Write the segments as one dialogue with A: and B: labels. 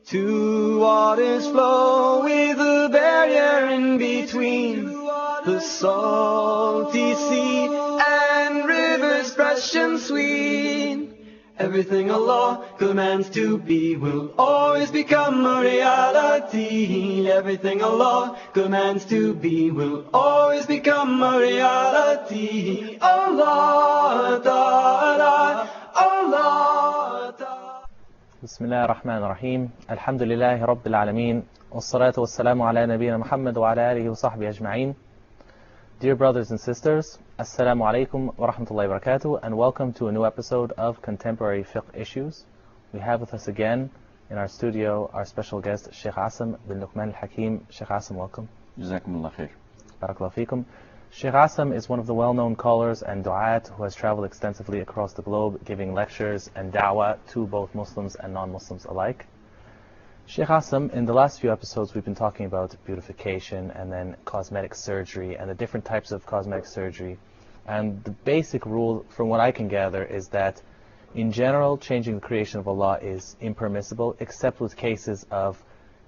A: Two waters flow with a barrier in between, the salty sea and rivers fresh and sweet. Everything Allah commands to be will always become a reality. Everything Allah commands to be will always become a reality. Allah Ta'ala, Allah Ta'ala.
B: Bismillah ar-Rahman ar-Rahim. Alhamdulillahi Rabbil Alameen. Wassalatu wassalamu ala nabiyyina Muhammad wa ala alihi wa sahbihi ajma'in. Dear brothers and sisters, Assalamu alaikum wa rahmatullahi wa barakatuh, and welcome to a new episode of Contemporary Fiqh Issues. We have with us again in our studio our special guest, Sheikh Asem bin Luqman al-Hakim. Sheikh Asem, welcome.
C: Jazakumullah khair.
B: Barakallahu feekum. Sheikh Asem is one of the well-known callers and du'at who has traveled extensively across the globe giving lectures and da'wah to both Muslims and non-Muslims alike. Sheikh Asem, in the last few episodes we've been talking about beautification and then cosmetic surgery and the different types of cosmetic surgery. And the basic rule, from what I can gather, is that in general changing the creation of Allah is impermissible except with cases of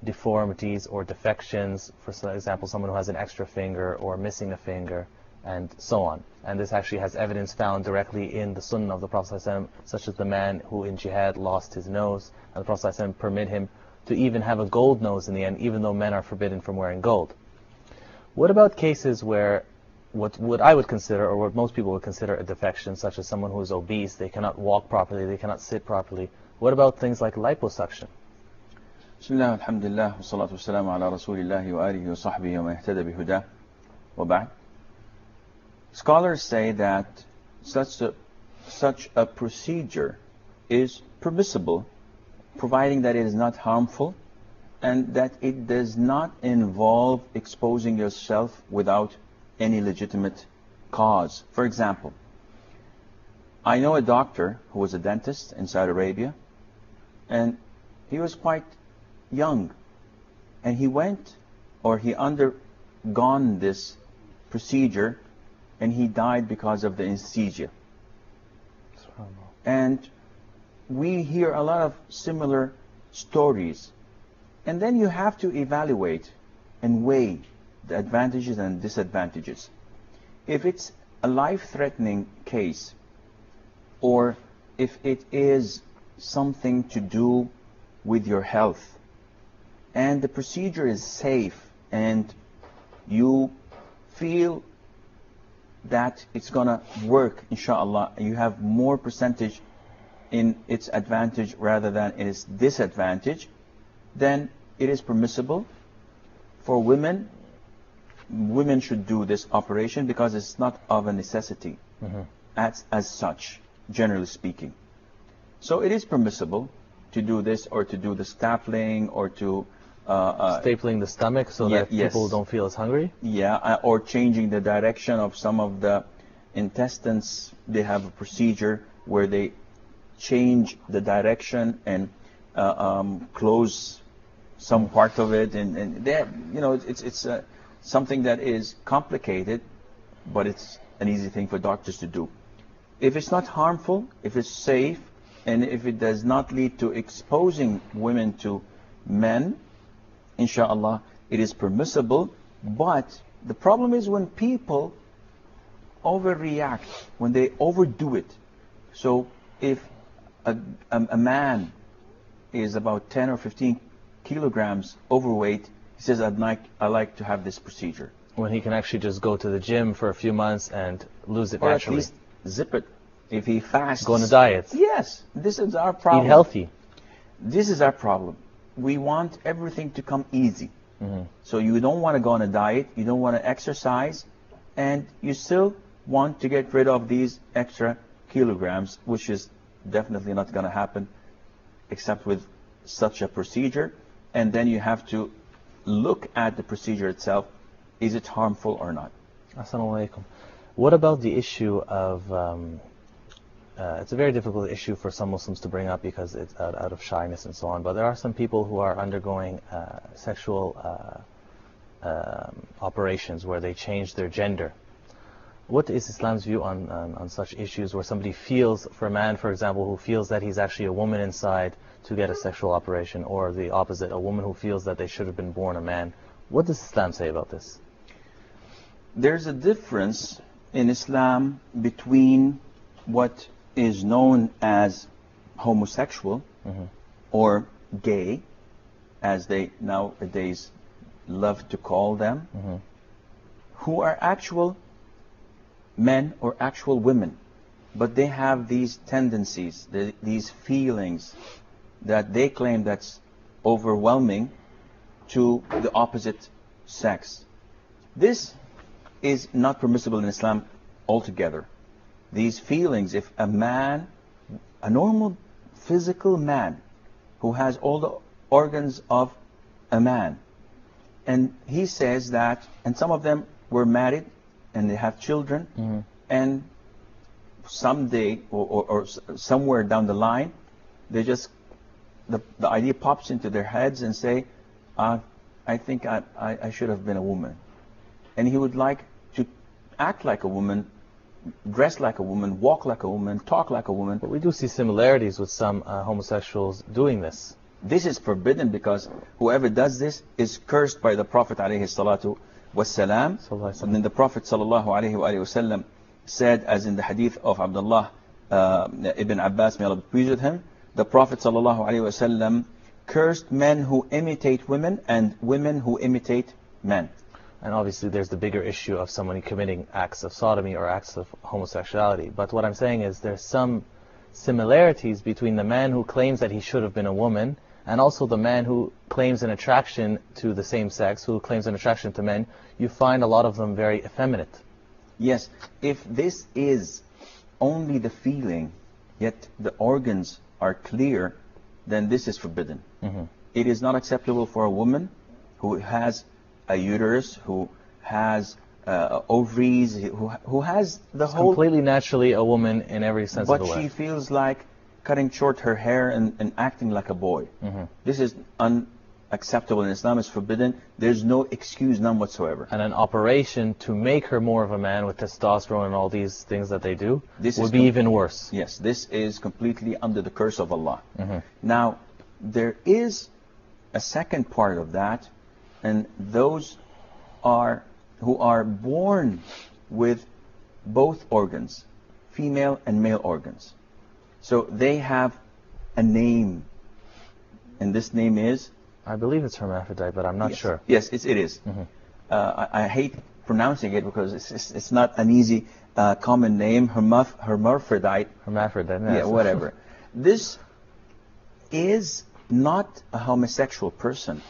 B: deformities or defections, for example someone who has an extra finger or missing a finger and so on. And this actually has evidence found directly in the Sunnah of the Prophet ﷺ, such as the man who in jihad lost his nose, and the Prophet ﷺ permitted him to even have a gold nose in the end, even though men are forbidden from wearing gold. What about cases where what I would consider, or what most people would consider, a defection, such as someone who is obese, they cannot walk properly, they cannot sit properly? What about things like liposuction?
C: Bismillah, alhamdulillah, wa salatu wa salamu ala rasulillahi wa alihi wa sahbihi wa man ihtada bihudah wa ba'd. Scholars say that such a procedure is permissible, providing that it is not harmful and that it does not involve exposing yourself without any legitimate cause. For example, I know a doctor who was a dentist in Saudi Arabia, and he was quite young, and he undergone this procedure, and he died because of the anesthesia. And we hear a lot of similar stories, and then you have to evaluate and weigh the advantages and disadvantages. If it's a life-threatening case, or if it is something to do with your health, and the procedure is safe, and you feel that it's gonna work, inshallah, you have more percentage in its advantage rather than in its disadvantage, then it is permissible for women. Women should do this operation because it's not of a necessity as such, generally speaking. So it is permissible to do this, or to do the stapling, or to
B: stapling the stomach so that people don't feel as hungry?
C: Yeah, or changing the direction of some of the intestines. They have a procedure where they change the direction and close some part of it, and that, you know, it's something that is complicated, but it's an easy thing for doctors to do. If it's not harmful, if it's safe, and if it does not lead to exposing women to men, inshallah, it is permissible. But the problem is when people overreact, when they overdo it. So if a man is about 10 or 15 kilograms overweight, he says, I like to have this procedure.
B: When he can actually just go to the gym for a few months and lose it
C: or
B: naturally.
C: At least zip it. If he fasts.
B: Go on a diet.
C: Yes, this is our problem.
B: Eat healthy.
C: This is our problem. We want everything to come easy. So you don't want to go on a diet, you don't want to exercise, and you still want to get rid of these extra kilograms, which is definitely not going to happen except with such a procedure. And then you have to look at the procedure itself. Is it harmful or not?
B: Assalamu alaikum. What about the issue of it's a very difficult issue for some Muslims to bring up because it's out of shyness and so on, but there are some people who are undergoing sexual operations where they change their gender. What is Islam's view on such issues where somebody feels, for a man for example, who feels that he's actually a woman inside, to get a sexual operation, or the opposite, a woman who feels that they should have been born a man. What does Islam say about this?
C: There's a difference in Islam between what is known as homosexual or gay, as they nowadays love to call them, who are actual men or actual women, but they have these tendencies, these feelings that they claim that's overwhelming to the opposite sex. This is not permissible in Islam altogether. These feelings, if a man, a normal physical man who has all the organs of a man, and he says that, and some of them were married and they have children, and someday or somewhere down the line, they just, the idea pops into their heads and say, I think I should have been a woman. And he would like to act like a woman, dress like a woman, walk like a woman, talk like a woman.
B: But we do see similarities with some homosexuals doing this.
C: This is forbidden because whoever does this is cursed by the Prophet ﷺ. And then the Prophet ﷺ said, as in the hadith of Abdullah ibn Abbas, may Allah be pleased with him, the Prophet ﷺ cursed men who imitate women and women who imitate men.
B: And obviously there's the bigger issue of someone committing acts of sodomy or acts of homosexuality. But what I'm saying is there's some similarities between the man who claims that he should have been a woman and also the man who claims an attraction to the same sex, who claims an attraction to men. You find a lot of them very effeminate.
C: Yes, if this is only the feeling, yet the organs are clear, then this is forbidden. It is not acceptable for a woman who has a uterus, who has ovaries, who has the whole...
B: completely naturally a woman in every sense of the word.
C: But she feels like cutting short her hair and acting like a boy. This is unacceptable in Islam, it's forbidden. There's no excuse, none whatsoever.
B: And an operation to make her more of a man with testosterone and all these things that they do would be even worse.
C: Yes, this is completely under the curse of Allah. Now, there is a second part of that, and those who are born with both organs, female and male organs. So they have a name, and this name is?
B: I believe it's hermaphrodite, but I'm not sure.
C: Yes, it is. I hate pronouncing it because it's not an easy common name, hermaphrodite.
B: Hermaphrodite,
C: yeah, whatever. This is not a homosexual person.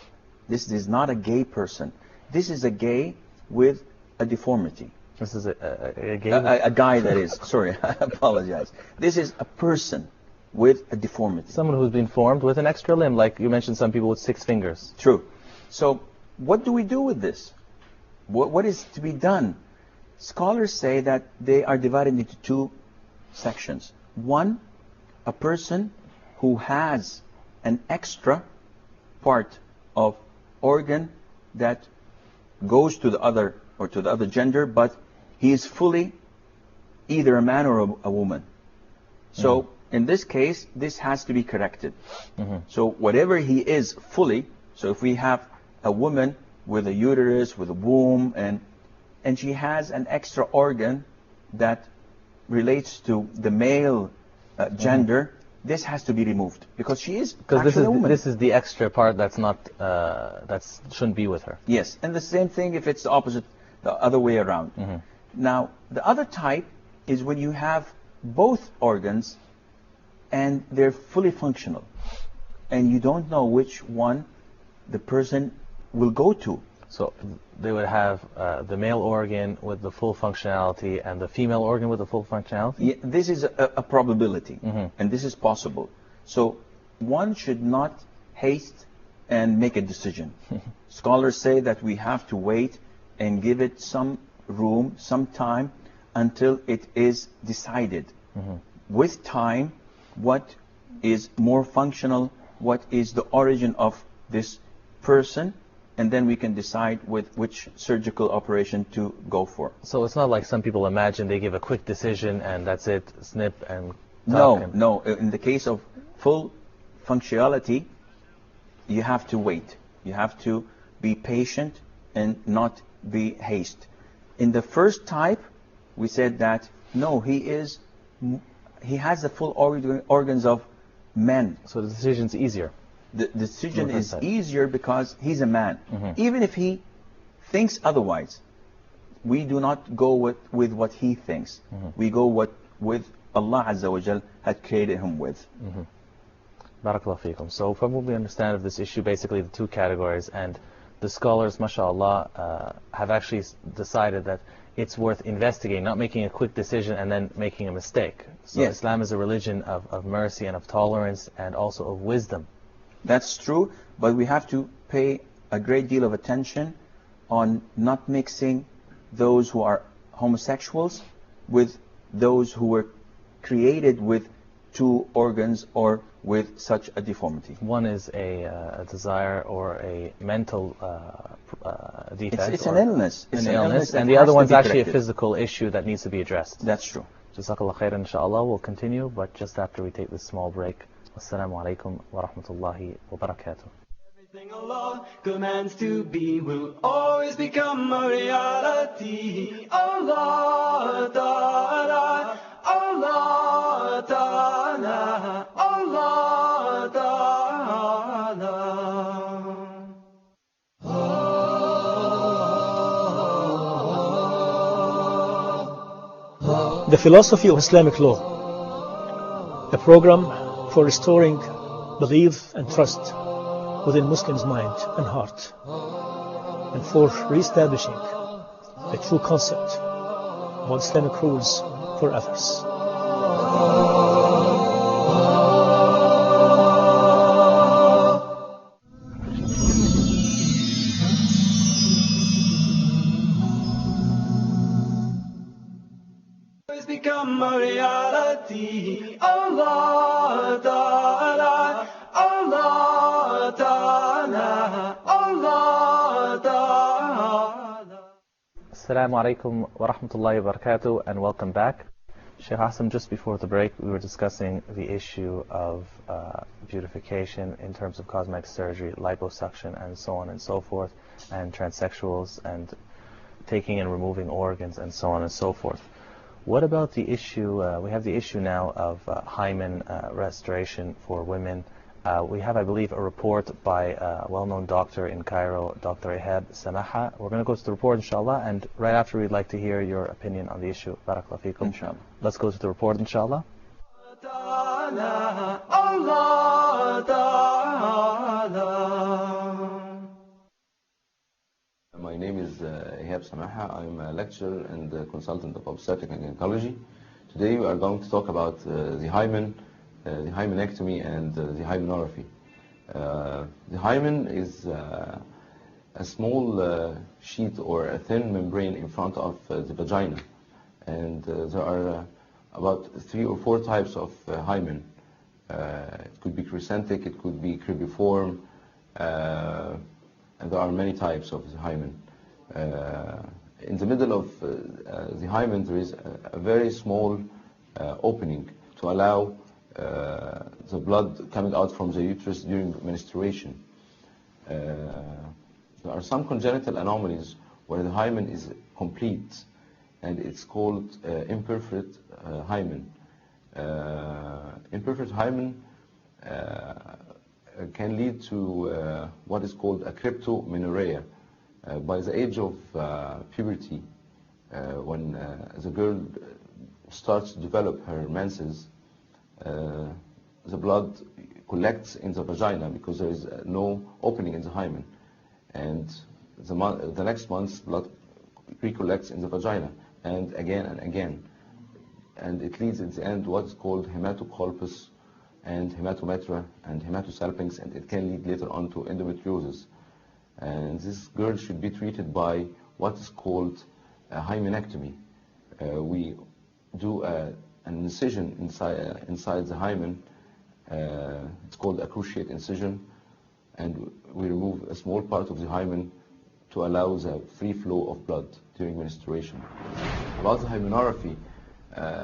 C: This is not a gay person. This is a gay with a deformity.
B: This is a gay...
C: A guy, that is. Sorry, I apologize. This is a person with a deformity.
B: Someone who's been formed with an extra limb, like you mentioned some people with 6 fingers.
C: True. So, what do we do with this? What is to be done? Scholars say that they are divided into 2 sections. One, a person who has an extra part of organ that goes to the other or to the other gender, but he is fully either a man or a woman. So in this case, this has to be corrected. So whatever he is fully, so if we have a woman with a uterus, with a womb, and she has an extra organ that relates to the male gender, this has to be removed because she is actually a woman.
B: This is the extra part that's not shouldn't be with her.
C: Yes, and the same thing if it's the opposite, the other way around. Now, the other type is when you have both organs and they're fully functional, and you don't know which one the person will go to.
B: So they would have the male organ with the full functionality and the female organ with the full functionality?
C: Yeah, this is a probability, and this is possible. So one should not haste and make a decision. Scholars say that we have to wait and give it some room, some time, until it is decided. With time, what is more functional, what is the origin of this person, and then we can decide with which surgical operation to go for.
B: So it's not like some people imagine they give a quick decision and that's it, snip and
C: No. In the case of full functionality, you have to wait. You have to be patient and not be haste. In the first type, we said that no, he has the full organs of men.
B: So the decision's easier.
C: The decision is easier because he's a man. Even if he thinks otherwise, we do not go with what he thinks. We go with Allah Azza wa Jal had created him with.
B: Barakallahu feekum. So from what we understand of this issue, basically the two categories, and the scholars, mashallah, have actually decided that it's worth investigating, not making a quick decision and then making a mistake. So
C: Yes.
B: Islam is a religion of mercy and of tolerance and also of wisdom.
C: That's true, but we have to pay a great deal of attention on not mixing those who are homosexuals with those who were created with two organs or with such a deformity.
B: One is a desire or a mental defect.
C: It's an illness. It's
B: an illness,
C: that
B: and the
C: has
B: other
C: to
B: one's
C: be
B: actually a
C: corrected.
B: physical issue that needs to be addressed.
C: That's true.
B: Jazakallah khairan, inshallah. We'll continue, but just after we take this small break. Assalamu alaikum wa rahmatullahi wa barakatuh.
A: Everything Allah commands to be will always become a reality. Allah Ta'ala, Allah Ta'ala, Allah Ta'ala.
D: The Philosophy of Islamic Law, a program for restoring belief and trust within Muslims' mind and heart, and for re-establishing the true concept of Islamic rules for others.
A: Always become a reality. Allah Ta'ala, Allah Ta'ala, Allah Ta'ala.
B: Assalamu alaikum wa rahmatullahi wa barakatuh, and welcome back. Sheikh Asem, just before the break, we were discussing the issue of beautification in terms of cosmetic surgery, liposuction, and so on and so forth, and transsexuals, and taking and removing organs, and so on and so forth. What about the issue, we have the issue now of hymen restoration for women. We have, I believe, a report by a well-known doctor in Cairo, Dr. Ihab Samaha. We're going to go to the report, inshallah, and right after we'd like to hear your opinion on the issue. Barakallahu feekum.
C: Inshallah.
B: Let's go to the report, inshallah.
A: Ta'ala, Allah Ta'ala.
E: My name is Ihab Samaha. I'm a lecturer and consultant of obstetrics and gynecology. Today we are going to talk about the hymen, the hymenectomy, and the hymenography. The hymen is a small sheet or a thin membrane in front of the vagina, and there are about 3 or 4 types of hymen. It could be crescentic, it could be cribriform, and there are many types of the hymen. In the middle of the hymen there is a very small opening to allow the blood coming out from the uterus during menstruation. There are some congenital anomalies where the hymen is complete, and it's called imperfect hymen. Imperfect hymen can lead to what is called a cryptomenorrhea. By the age of puberty, when the girl starts to develop her menses, the blood collects in the vagina because there is no opening in the hymen, and the next month's blood recollects in the vagina, and again, and it leads at the end what's called hematocolpus and hematometra and hematosalpinx, and it can lead later on to endometriosis. And this girl should be treated by what is called a hymenectomy. We do an incision inside the hymen. It's called a cruciate incision, and we remove a small part of the hymen to allow the free flow of blood during menstruation. About the hymenography,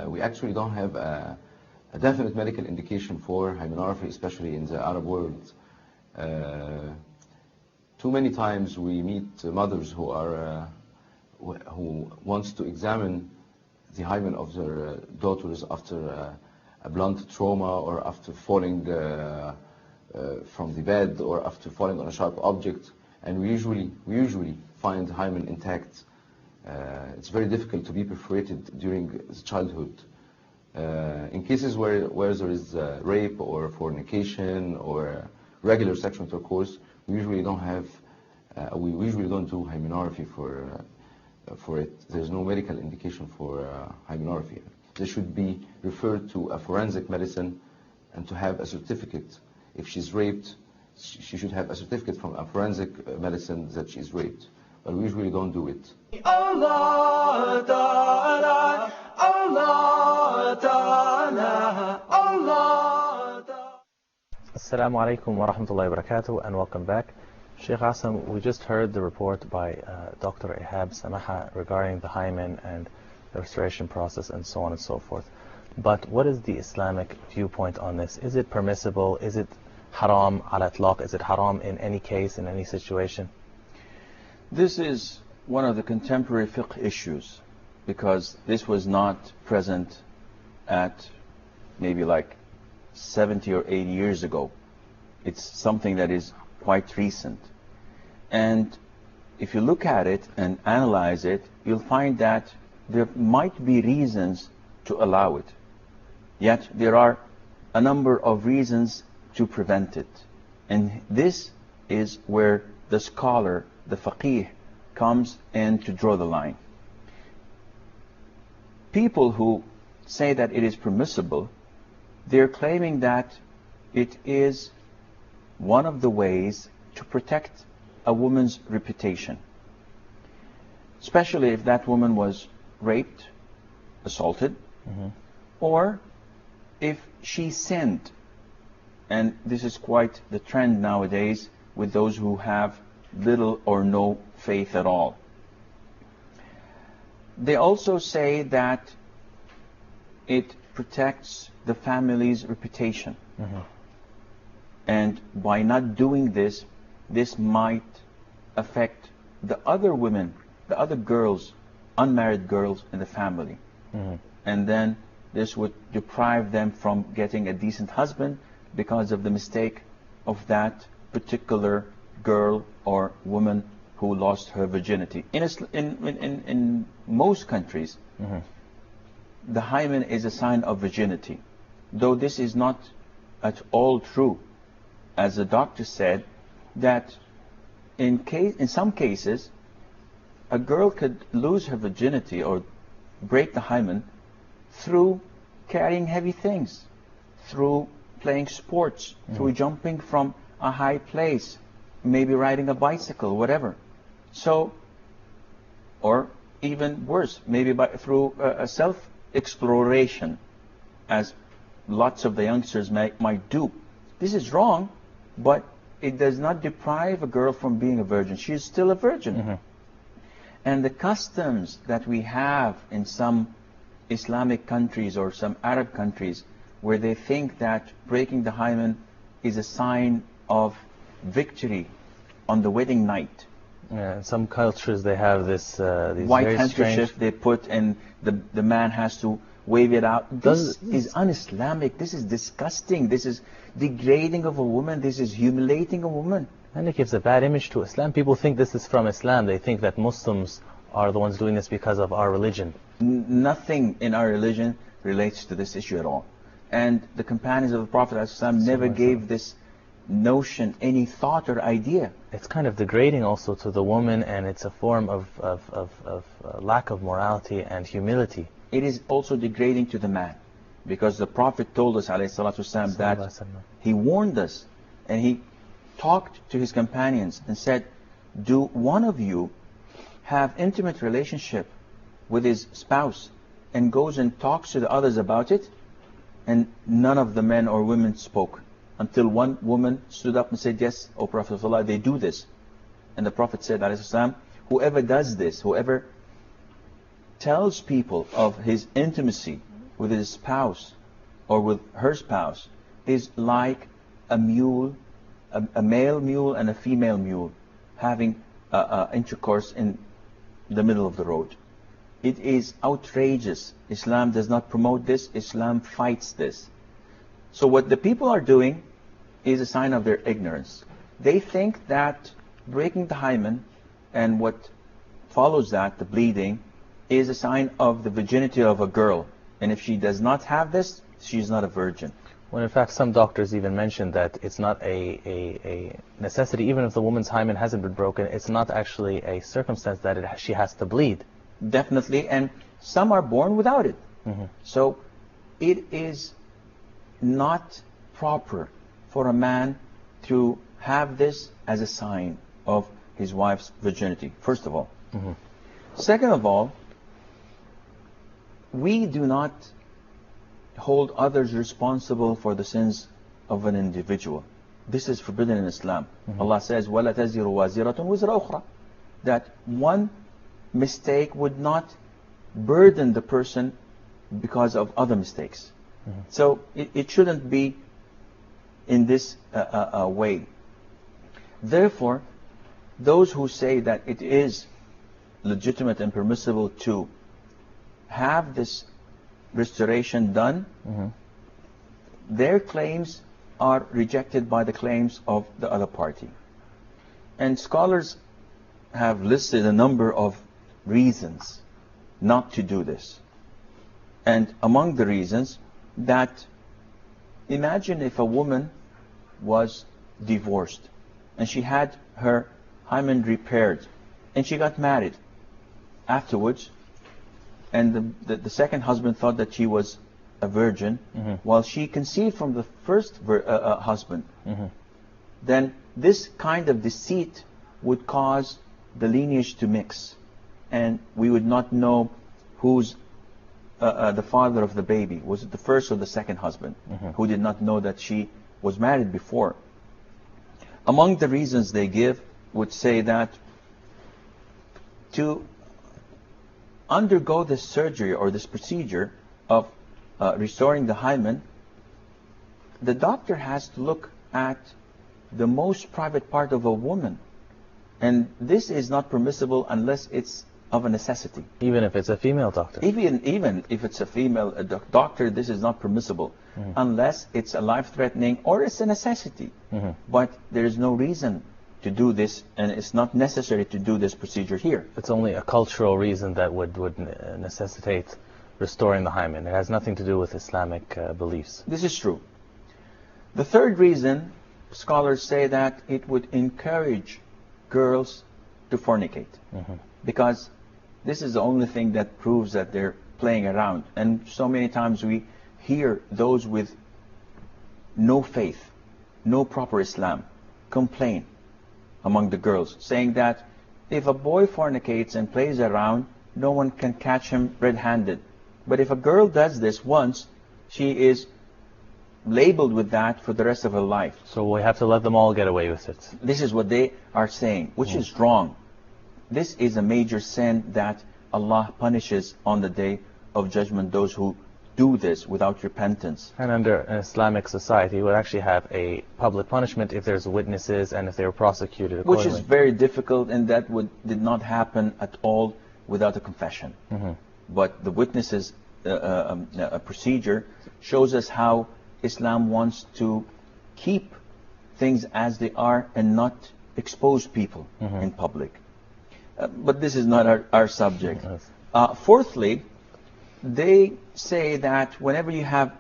E: we actually don't have a a definite medical indication for hymenopathy, especially in the Arab world. Too many times we meet mothers who are who wants to examine the hymen of their daughters after a blunt trauma, or after falling from the bed, or after falling on a sharp object, and we usually find the hymen intact. It's very difficult to be perforated during the childhood. In cases where there is rape or fornication or regular sexual intercourse, we usually don't have, we usually don't do hymenopathy for it. There's no medical indication for hymenopathy. They should be referred to a forensic medicine and to have a certificate. If she's raped, she should have a certificate from a forensic medicine that she's raped. But we usually don't do it.
A: Allah Ta'ala, Allah Ta'ala, Allah Ta'ala.
B: Assalamu alaikum wa rahmatullahi wa barakatuh, and welcome back. Sheikh Asem, we just heard the report by Dr. Ihab Samaha regarding the hymen and the restoration process and so on and so forth. But what is the Islamic viewpoint on this? Is it permissible? Is it haram ala itlaq? Is it haram in any case, in any situation?
C: This is one of the contemporary fiqh issues, because this was not present at maybe like 70 or 80 years ago. It's something that is quite recent. And if you look at it and analyze it, you'll find that there might be reasons to allow it. Yet there are a number of reasons to prevent it. And this is where the scholar, the faqih, comes in to draw the line. People who say that it is permissible, they're claiming that it is one of the ways to protect a woman's reputation, especially if that woman was raped, assaulted, or if she sinned. And this is quite the trend nowadays with those who have little or no faith at all. They also say that it protects the family's reputation. And by not doing this, this might affect the other women, the other girls, unmarried girls in the family. And then this would deprive them from getting a decent husband because of the mistake of that particular girl or woman who lost her virginity. In most countries, the hymen is a sign of virginity, though this is not at all true. As the doctor said, that in some cases, a girl could lose her virginity or break the hymen through carrying heavy things, through playing sports, through jumping from a high place, maybe riding a bicycle, whatever. So, or even worse, maybe through a self-exploration, as lots of the youngsters might do. This is wrong, but it does not deprive a girl from being a virgin. She is still a virgin. And the customs that we have in some Islamic countries or some Arab countries, where they think that breaking the hymen is a sign of victory on the wedding night.
B: Yeah, in some cultures they have this these
C: white
B: very
C: handkerchief
B: strange...
C: they put, and the man has to wave it out. This is un-Islamic. This is disgusting. This is degrading of a woman. This is humiliating a woman.
B: And it gives a bad image to Islam. People think this is from Islam. They think that Muslims are the ones doing this because of our religion.
C: Nothing in our religion relates to this issue at all. And the companions of the Prophet ﷺ never gave this notion any thought or idea.
B: It's kind of degrading also to the woman, and it's a form of lack of morality and humility.
C: It is also degrading to the man, because the Prophet told us ﷺ that he warned us, and he talked to his companions and said, do one of you have intimate relationship with his spouse and goes and talks to the others about it? And none of the men or women spoke, until one woman stood up and said, yes, O Prophet of Allah, they do this. And the Prophet said, ﷺ, whoever does this, whoever tells people of his intimacy with his spouse, or with her spouse is like a mule, a male mule and a female mule having intercourse in the middle of the road. It is outrageous. Islam does not promote this. Islam fights this. So what the people are doing is a sign of their ignorance. They think that breaking the hymen and what follows that, the bleeding, is a sign of the virginity of a girl. And if she does not have this, she is not a virgin.
B: When in fact some doctors even mention that it's not a necessity, even if the woman's hymen hasn't been broken, it's not actually a circumstance that she has to bleed.
C: Definitely, and some are born without it.
B: Mm-hmm.
C: So it is not proper for a man to have this as a sign of his wife's virginity, first of all.
B: Mm-hmm.
C: Second of all, we do not hold others responsible for the sins of an individual. This is forbidden in Islam.
B: Mm-hmm.
C: Allah says, وَلَا تَزِرُ وَازِرَةٌ وِزْرَ أُخْرَى, that one mistake would not burden the person because of other mistakes.
B: Mm-hmm.
C: So it shouldn't be in this way. Therefore, those who say that it is legitimate and permissible to have this restoration done,
B: Mm-hmm.
C: their claims are rejected by the claims of the other party. And scholars have listed a number of reasons not to do this. And among the reasons, that imagine if a woman was divorced and she had her hymen repaired and she got married afterwards, and the second husband thought that she was a virgin,
B: Mm-hmm.
C: while she conceived from the first husband.
B: Mm-hmm.
C: Then this kind of deceit would cause the lineage to mix, and we would not know who's the father of the baby. Was it the first or the second husband,
B: Mm-hmm.
C: who did not know that she was married before? Among the reasons they give would say that to undergo this surgery or this procedure of restoring the hymen, the doctor has to look at the most private part of a woman, and this is not permissible unless it's of a necessity.
B: Even if it's a female doctor.
C: Even if it's a female doctor, this is not permissible unless it's a life-threatening or it's a necessity.
B: Mm-hmm.
C: But there is no reason to do this, and it's not necessary to do this procedure here.
B: It's only a cultural reason that would necessitate restoring the hymen. It has nothing to do with Islamic beliefs.
C: This is true. The third reason, scholars say that it would encourage girls to fornicate,
B: Mm-hmm.
C: because this is the only thing that proves that they're playing around. And so many times we hear those with no faith, no proper Islam, complain among the girls, saying that if a boy fornicates and plays around, no one can catch him red-handed. But if a girl does this once, she is labeled with that for the rest of her life.
B: So we have to let them all get away with it.
C: This is what they are saying, which is wrong. This is a major sin that Allah punishes on the day of judgment those who do this without repentance.
B: And under an Islamic society, we would actually have a public punishment if there's witnesses and if they were prosecuted accordingly.
C: Which is very difficult, and that did not happen at all without a confession.
B: Mm-hmm.
C: But the witnesses procedure shows us how Islam wants to keep things as they are and not expose people in public. But this is not our subject.
B: Yes.
C: Fourthly, they say that whenever you have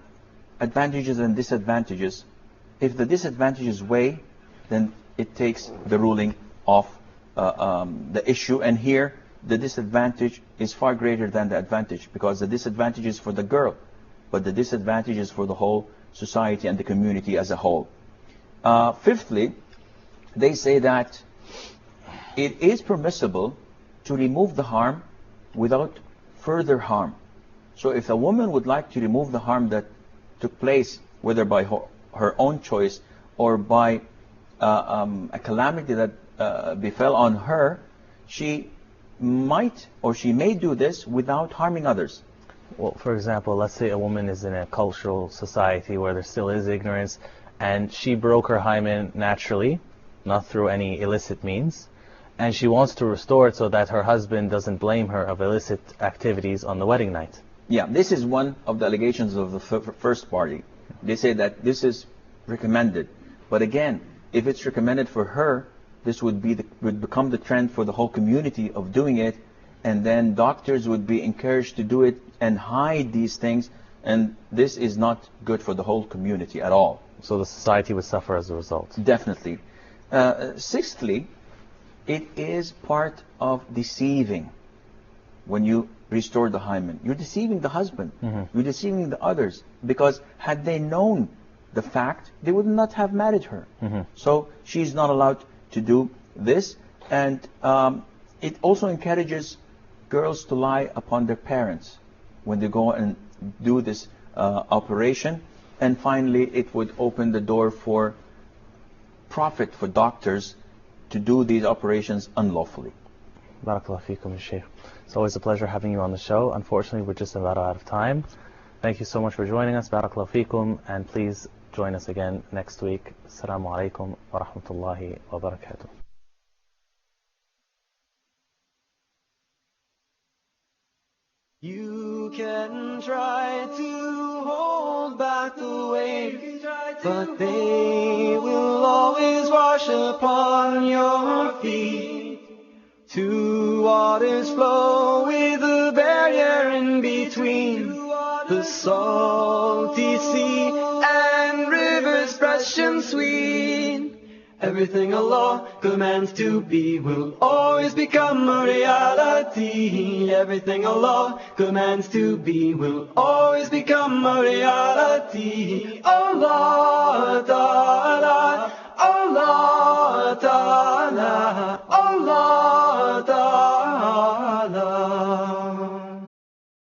C: advantages and disadvantages, if the disadvantages weigh, then it takes the ruling of the issue. And here, the disadvantage is far greater than the advantage, because the disadvantage is for the girl, but the disadvantage is for the whole society and the community as a whole. Fifthly, they say that it is permissible to remove the harm without further harm. So if a woman would like to remove the harm that took place, whether by her own choice or by a calamity that befell on her, she might or she may do this without harming others.
B: Well, for example, let's say a woman is in a cultural society where there still is ignorance, and she broke her hymen naturally, not through any illicit means, and she wants to restore it so that her husband doesn't blame her of illicit activities on the wedding night.
C: Yeah, this is one of the allegations of the first party. They say that this is recommended. But again, if it's recommended for her, this would become the trend for the whole community of doing it, and then doctors would be encouraged to do it and hide these things, and this is not good for the whole community at all.
B: So the society would suffer as a result.
C: Definitely. Sixthly, it is part of deceiving. When you restore the hymen, you're deceiving the husband, you're deceiving the others, because had they known the fact, they would not have married her. So she's not allowed to do this, and it also encourages girls to lie upon their parents when they go and do this operation, and finally it would open the door for profit for doctors to do these operations unlawfully.
B: Barakallahu feekum, Sheikh. It's always a pleasure having you on the show. Unfortunately, we're just about out of time. Thank you so much for joining us. Barakallahu feekum, and please join us again next week. Assalamu alaikum wa rahmatullahi wa barakatuh.
A: You can try to hold back the waves, but they will always wash upon your feet. Two waters flow with a barrier in between, the salty sea and rivers fresh and sweet. Everything Allah commands to be will always become a reality. Everything Allah commands to be will always become a reality. Allah Ta'ala, Allah Ta'ala, Allah Ta'ala.